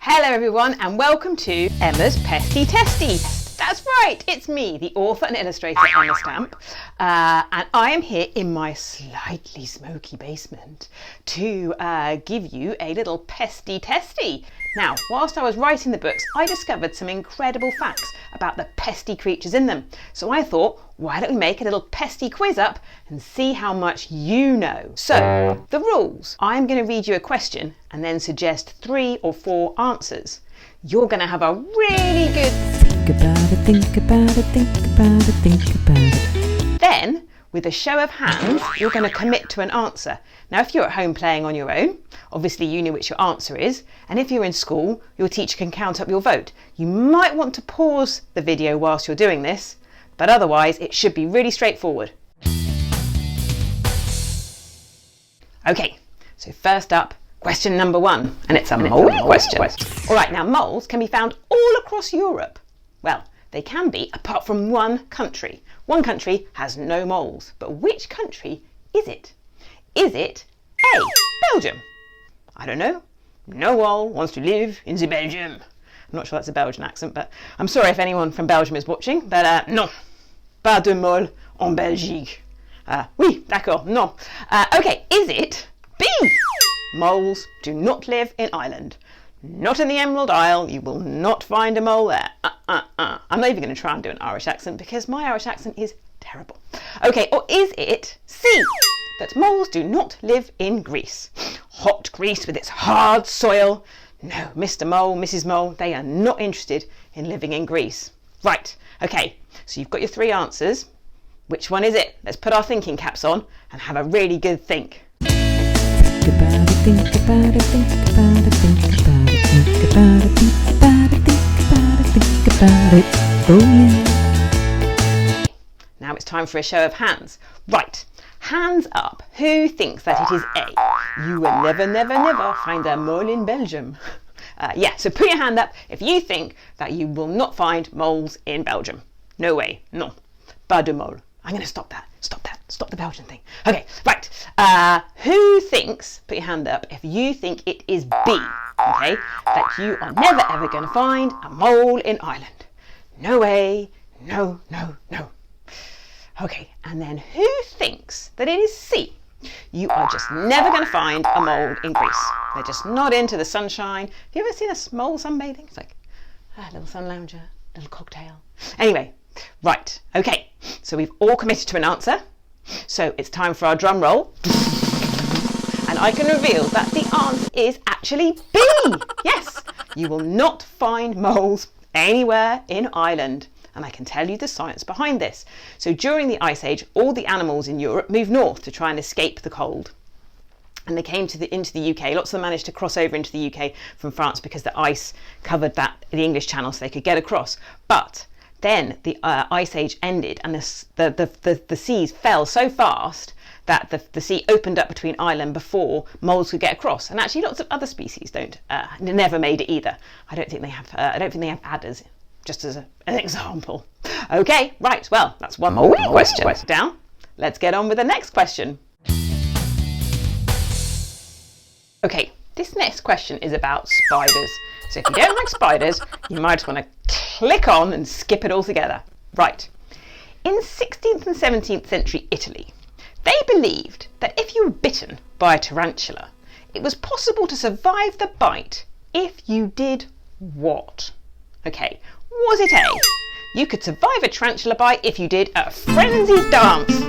Hello everyone and welcome to Emer's Pesty Testy. That's right, it's me, the author and illustrator Emer Stamp, and I am here in my slightly smoky basement to give you a little pesty testy. Now, whilst I was writing the books, I discovered some incredible facts about the pesty creatures in them. So I thought, why don't we make a little pesty quiz up and see how much you know? So, the rules. I'm going to read you a question and then suggest 3 or 4 answers. You're going to have a really good think about it, think about it, think about it, think about it. Then, with a show of hands, you're going to commit to an answer. Now, if you're at home playing on your own, obviously you know which your answer is. And if you're in school, your teacher can count up your vote. You might want to pause the video whilst you're doing this, but otherwise it should be really straightforward. Okay, so first up, question number 1, and it's a mole question. All right, now moles can be found all across Europe. Well, they can be, apart from one country. One country has no moles, but which country is it? Is it A, Belgium? I don't know. No mole wants to live in the Belgium. I'm not sure that's a Belgian accent, but I'm sorry if anyone from Belgium is watching, but non. Pas de mole en Belgique. Oui, d'accord, non. Okay, is it B? Moles do not live in Ireland. Not in the Emerald Isle, you will not find a mole there. I'm not even going to try and do an Irish accent because my Irish accent is terrible. Okay, or is it C? That moles do not live in Greece. Hot Greece with its hard soil. No, Mr. Mole, Mrs. Mole, they are not interested in living in Greece. Right, okay, so you've got your 3 answers. Which one is it? Let's put our thinking caps on and have a really good think. Think about it, think about it, think about it, think about it, think about it, think about it, think about it, think about it. Oh yeah. Now it's time for a show of hands. Right, hands up. Who thinks that it is A? You will never, never, never find a mole in Belgium. Yeah, so put your hand up if you think that you will not find moles in Belgium. No way, non. Pas de mole. I'm going to stop that. Stop the Belgian thing. Okay, right. Who thinks, put your hand up, if you think it is B, okay, that you are never ever going to find a mole in Ireland. No way, no, no, no. Okay, and then who thinks that it is C? You are just never going to find a mole in Greece. They're just not into the sunshine. Have you ever seen a mole sunbathing? It's like a little sun lounger, little cocktail. Anyway, right, okay, so we've all committed to an answer. So it's time for our drum roll. And I can reveal that the answer is actually B. Yes, you will not find moles anywhere in Ireland. And I can tell you the science behind this. So during the Ice Age, all the animals in Europe moved north to try and escape the cold. And they came into the UK. Lots of them managed to cross over into the UK from France because the ice covered the English Channel so they could get across. But then the Ice Age ended and the seas fell so fast that the sea opened up between Ireland before moles could get across. And actually lots of other species never made it either. I don't think they have adders. Just as an example. Okay, right, well, that's one more question down. Let's get on with the next question. Okay, this next question is about spiders. So if you don't like spiders, you might want to click on and skip it altogether. Right, in 16th and 17th century Italy, they believed that if you were bitten by a tarantula, it was possible to survive the bite if you did what? Okay, was it A? You could survive a tarantula bite if you did a frenzied dance.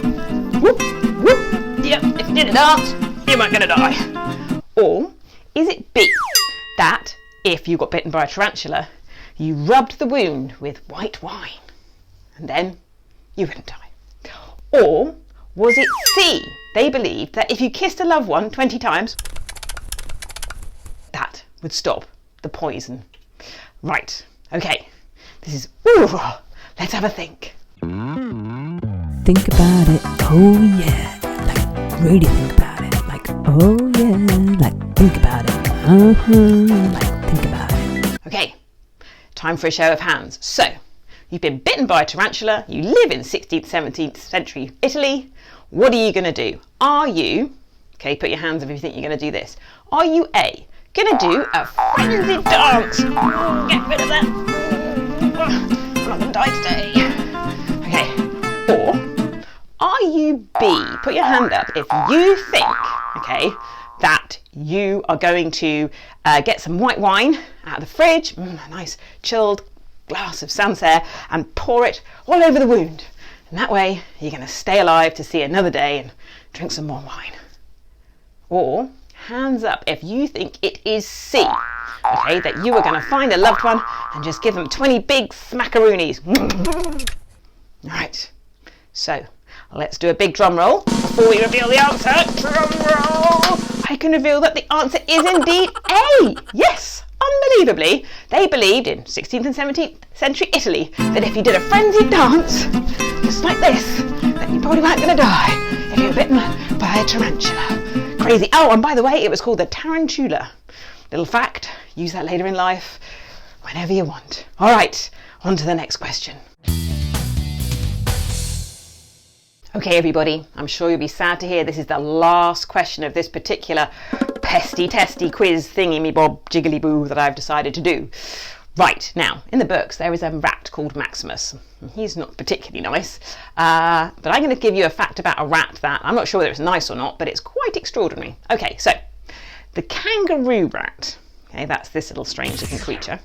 Whoop, whoop. Yep, if you did a dance, you weren't going to die. Or is it B? That if you got bitten by a tarantula, you rubbed the wound with white wine and then you wouldn't die. Or was it C? They believed that if you kissed a loved one 20 times, that would stop the poison. Right, okay. This is, let's have a think. Think about it, oh yeah. Like, really think about it. Like, oh yeah. Like, think about it. Like, think about it. Okay, time for a show of hands. So, you've been bitten by a tarantula, you live in 16th, 17th century Italy. What are you going to do? Are you, okay, put your hands up if you think you're going to do this. Are you A, gonna do a frenzied dance. Get rid of that. I'm not gonna die today. Okay. Or are you B? Put your hand up if you think, okay, that you are going to get some white wine out of the fridge, a nice chilled glass of Sancerre, and pour it all over the wound. And that way you're going to stay alive to see another day and drink some more wine. Or hands up if you think it is C, okay, that you are going to find a loved one and just give them 20 big smackaroonies. Right, so let's do a big drum roll before we reveal the answer. Drum roll! I can reveal that the answer is indeed A. Yes, unbelievably, they believed in 16th and 17th century Italy that if you did a frenzied dance, just like this, then you probably weren't going to die if you were bitten by a tarantula. Crazy. Oh, and by the way, it was called the Tarantula. Little fact, use that later in life, whenever you want. All right, on to the next question. Okay, everybody, I'm sure you'll be sad to hear this is the last question of this particular pesty testy quiz thingy-me-bob jiggly-boo that I've decided to do. Right, now, in the books there is a rat called Maximus. He's not particularly nice, but I'm going to give you a fact about a rat that I'm not sure whether it's nice or not, but it's quite extraordinary. Okay, so the kangaroo rat, okay, that's this little strange looking creature,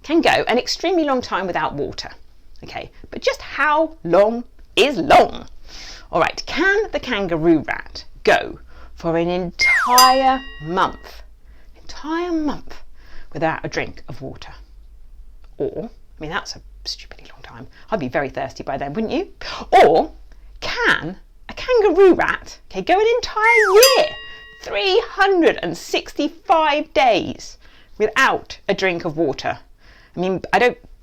can go an extremely long time without water. Okay, but just how long is long? All right, can the kangaroo rat go for an entire month without a drink of water? Or, I mean, that's a stupidly long time. I'd be very thirsty by then, wouldn't you? Or can a kangaroo rat, okay, go an entire year, 365 days without a drink of water? I mean,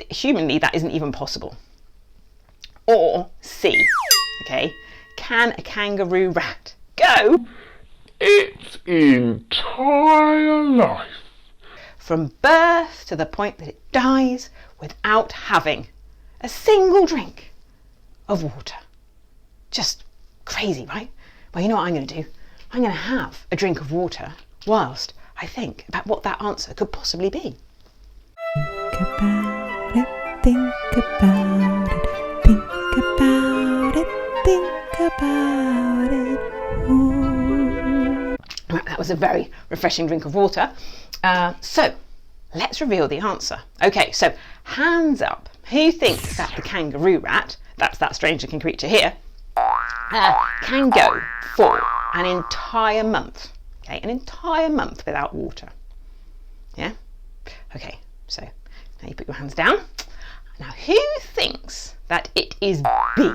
humanly, that isn't even possible. Or C, okay, can a kangaroo rat go its entire life from birth to the point that it dies without having a single drink of water? Just crazy, right? Well, you know what I'm going to do? I'm going to have a drink of water whilst I think about what that answer could possibly be. Think about it, think about it. Think about it, think about it. Ooh. Right, that was a very refreshing drink of water. So let's reveal the answer. Okay, so hands up. Who thinks that the kangaroo rat, that's that strange looking creature here, can go for an entire month? Okay, an entire month without water. Yeah? Okay, so now you put your hands down. Now, who thinks that it is B,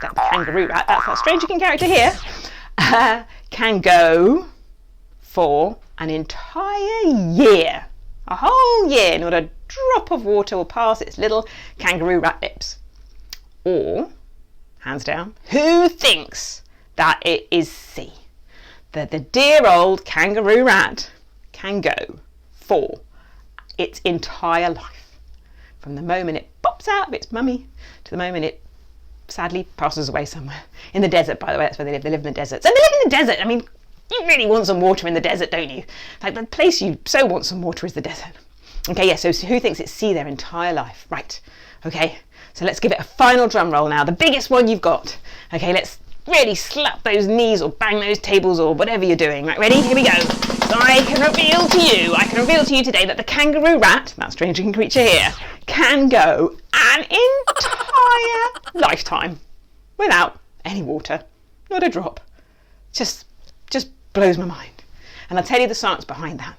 that the kangaroo rat, that's that strange looking character here, can go for an entire year, a whole year, not a drop of water will pass its little kangaroo rat lips? Or, hands down, who thinks that it is C, that the dear old kangaroo rat can go for its entire life, from the moment it pops out of its mummy to the moment it sadly passes away somewhere in the desert? By the way, that's where they live. They live in the desert. So they live in the desert. I mean, you really want some water in the desert, don't you? Like, the place you so want some water is the desert. Okay, yeah, so who thinks it's C their entire life? Right, okay, so let's give it a final drum roll now, the biggest one you've got. Okay, let's really slap those knees or bang those tables or whatever you're doing. Right, ready? Here we go. So I can reveal to you today that the kangaroo rat, that strange looking creature here, can go an entire lifetime without any water, not a drop. Just blows my mind. And I'll tell you the science behind that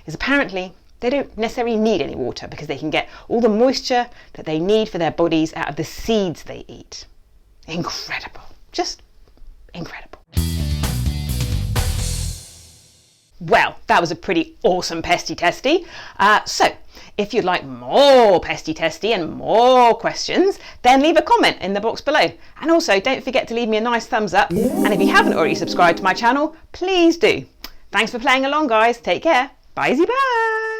is apparently they don't necessarily need any water because they can get all the moisture that they need for their bodies out of the seeds they eat. Incredible. Just incredible. Well, that was a pretty awesome pesty testy. So if you'd like more pesty testy and more questions, then leave a comment in the box below. And also don't forget to leave me a nice thumbs up. And if you haven't already subscribed to my channel, please do. Thanks for playing along, guys. Take care. Bye-bye.